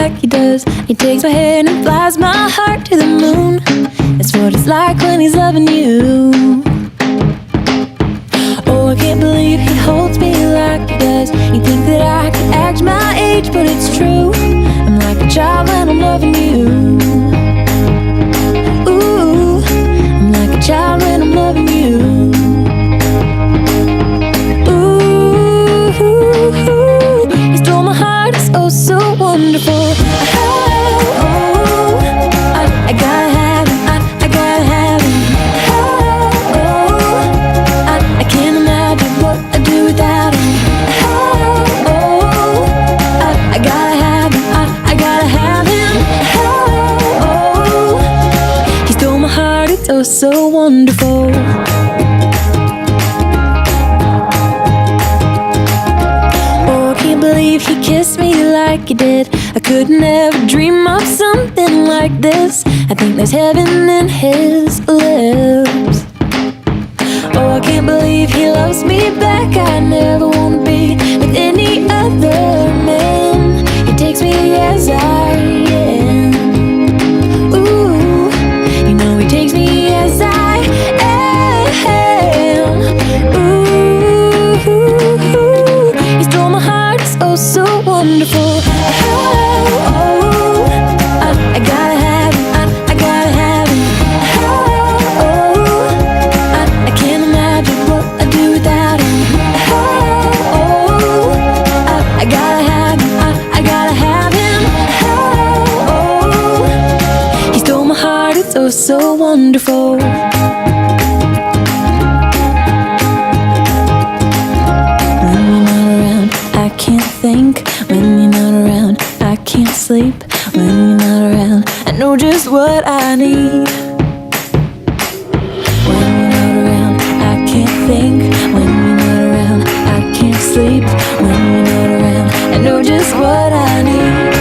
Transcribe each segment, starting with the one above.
like he does. He takes my hand and flies my heart to the moon. That's what it's like when he's loving you. Oh, I can't believe he holds me like he does. You think that I could act my age, but it's true. I'm like a child when I'm loving you. Ooh, I'm like a child when I'm loving you. Ooh, he stole my heart, it's oh so wonderful. Oh, I gotta have him, I gotta have him. I can't imagine what I'd do without him. I gotta have him, I gotta have him. He stole my heart, it's oh so wonderful. Oh, I can't believe he kissed me like he did. I could never dream of something like this. I think there's heaven in his lips. Oh, I can't believe he loves me back. I never wanna be with any other man. He takes me as I am. Ooh, you know he takes me as I am. Ooh, he stole my heart, it's oh so wonderful. I gotta have him, I gotta have him. I can't imagine what I'd do without him. I gotta have him, I gotta have him. He stole my heart, it's oh so wonderful. When you're not around, I can't think. When you're not around, I can't sleep. When you're not around, I know just what I need. When you're not around, I can't think. When you're not around, I can't sleep. When you're not around, I know just what I need.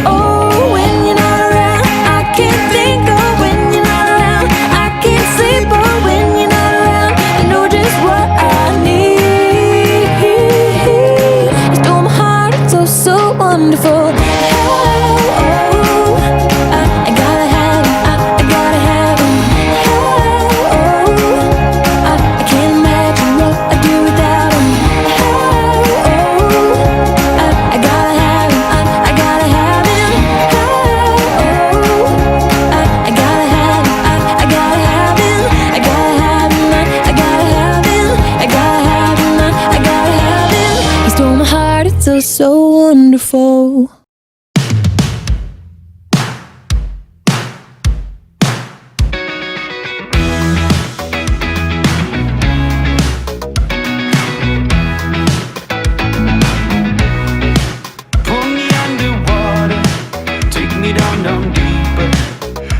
Oh, when you're not around, I can't think. Oh, when you're not around, I can't sleep. Oh, when you're not around, I know just what I need. You stole my heart, it's oh so wonderful. So wonderful. Pull me underwater, take me down, down deeper.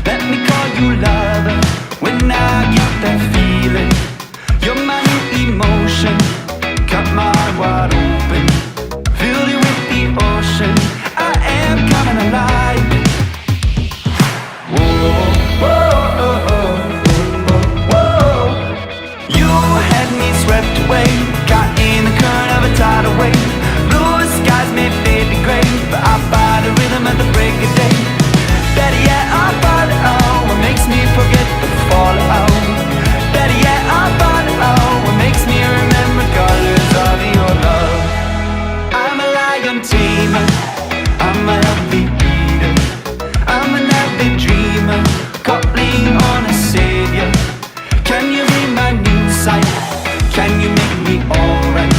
Let me call you lover when I get that feeling. You're my new emotion, cut my heart wide open. Filled it with the ocean, I am coming alive. Whoa, whoa, oh, oh, oh, whoa. You had me swept away, caught in the current of a tidal wave. Blue skies may fade to gray, but I find a rhythm at the break of day. Better yet, I find out what makes me forget the fallout. Better yet, I find out what makes me remember colors of your love. I'm a lion tamer, I'm a healthy eater, I'm an avid dreamer, calling on a savior. Can you be my new sight? Can you make me alright?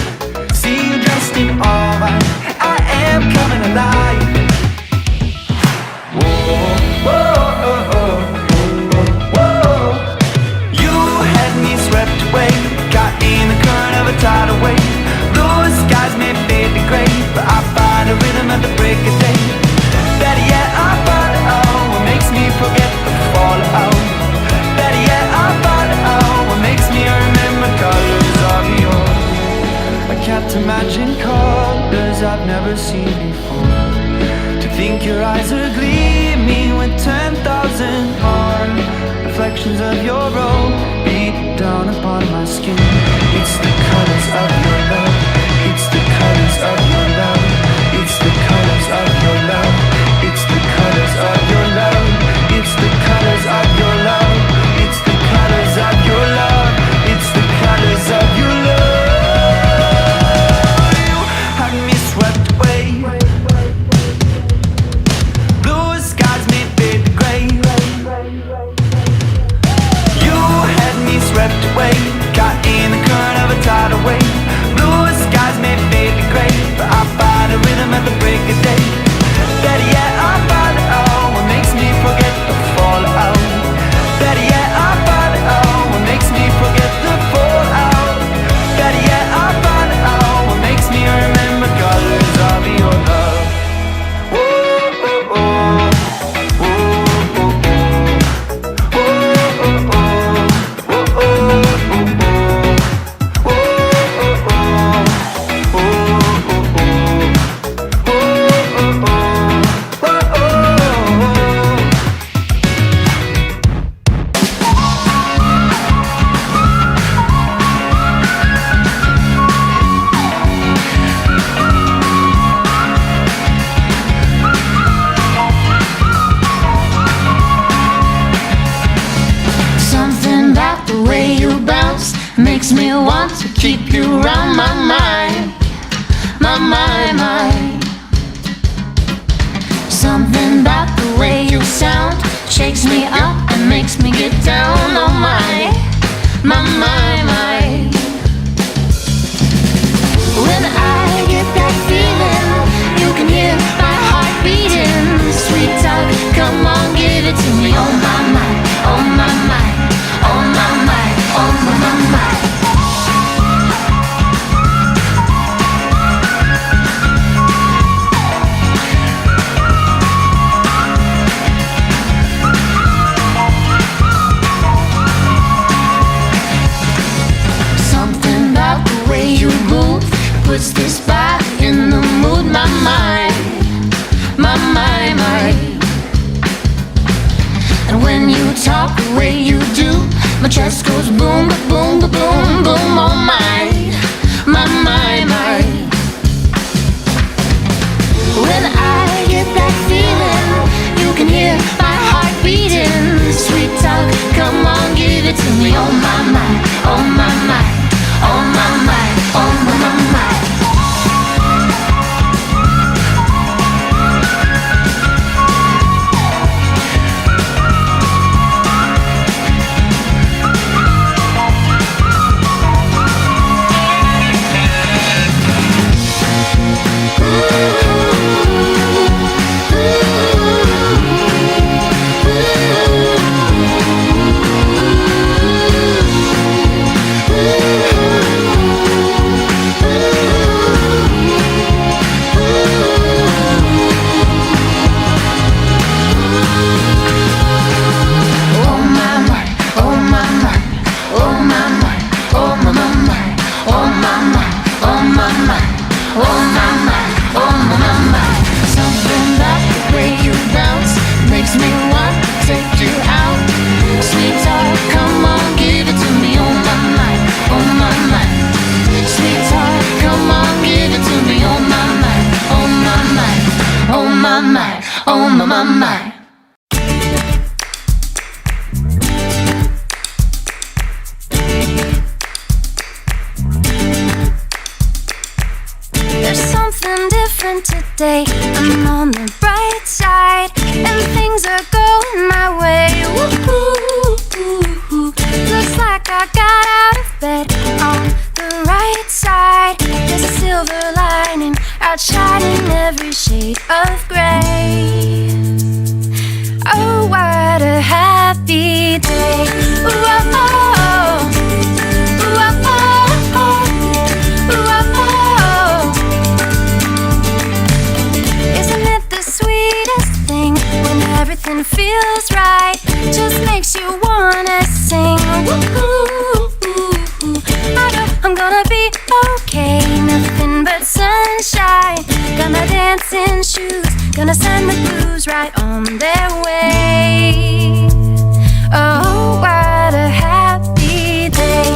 See you dressed in all white, I am coming alive. Whoa, whoa, oh, oh, oh, whoa. You had me swept away, caught in the current of a tidal wave. Blue skies may fade to gray, but I find a rhythm at the break of day. Better yet, I find out what makes me forget the fallout. Better yet, I find out what makes me remember colors of yours. I can't imagine colors I've never seen before. To think your eyes are gleaming with 10,000 more reflections of your own beat down upon my skin. It's the colors of your love. It's the colors of your love. It's the colors of your love. my. Something about the way you sound shakes me up and makes me get down. Oh my. When I get that feeling, you can hear my heart beating. Sweet talk, come on, give it to me. Oh my, oh my, oh my, oh my. Something about the way you move puts this body in the mood. My mind. And when you talk the way you do, my chest goes boom, boom, boom, boom, boom. Oh my. When I get that feeling, you can hear my heart beating. Sweet talk, come on, give it to me. Oh my, oh my, oh my, oh my. There's something different today. I'm on the bright side, and things are going my way. Woo-hoo. Looks like I got out of bed on the right side. There's a silver lining outshining every shade of gray. Oh, what a happy day. Whoa. Isn't it the sweetest thing when everything feels right? Just makes you wanna sing. Woo-hoo. I know I'm gonna be okay. Nothing but sunshine. Got my dancing shoes. Gonna send the blues right on their way. Oh, what a happy day.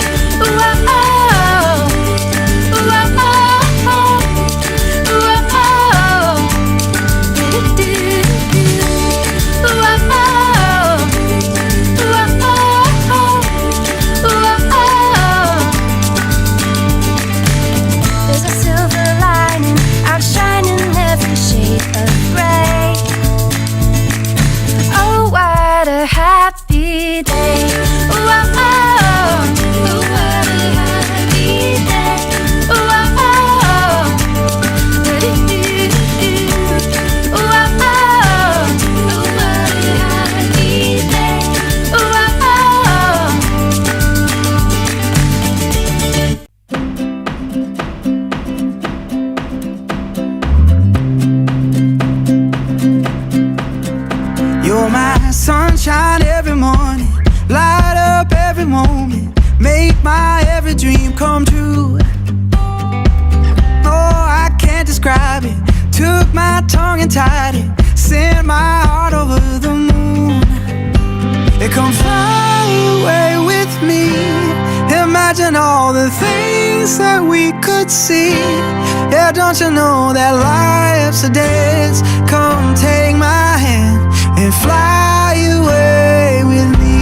There's a silver lining outshining every shade of gray. Oh, what a happy day. What a happy day. You're my sunshine every morning, light up every moment, make my every dream come true. Oh, I can't describe it. Took my tongue and tied it, sent my heart over the moon. It come fly away with me. Imagine all the things that we could see. Yeah, don't you know that life's a dance? Come take my hand and fly away with me.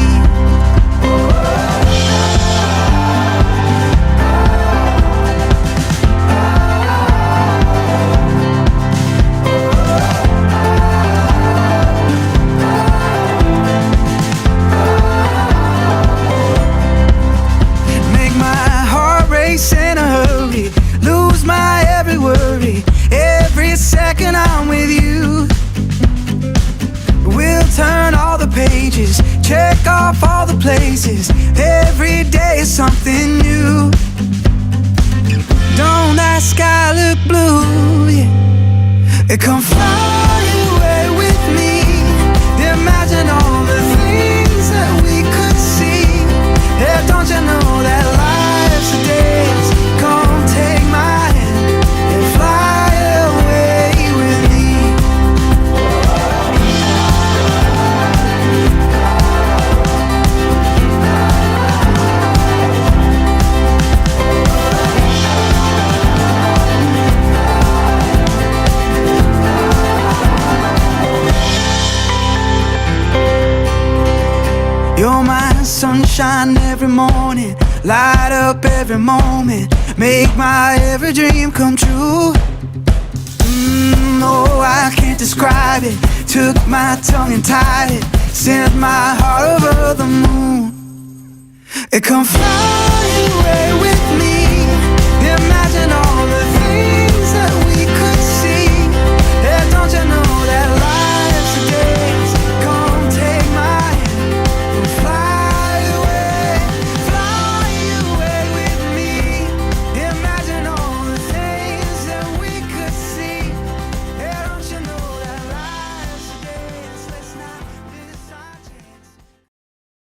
day is something new. Don't that sky look blue? Yeah. Come fly away with me. Imagine all the things that we could see. Yeah, don't you know that life's a dance? Come take my hand and fly away with me. You're my sunshine every morning, light up every moment, make my every dream come true. Oh, I can't describe it. Took my tongue and tied it, sent my heart over the moon. Come fly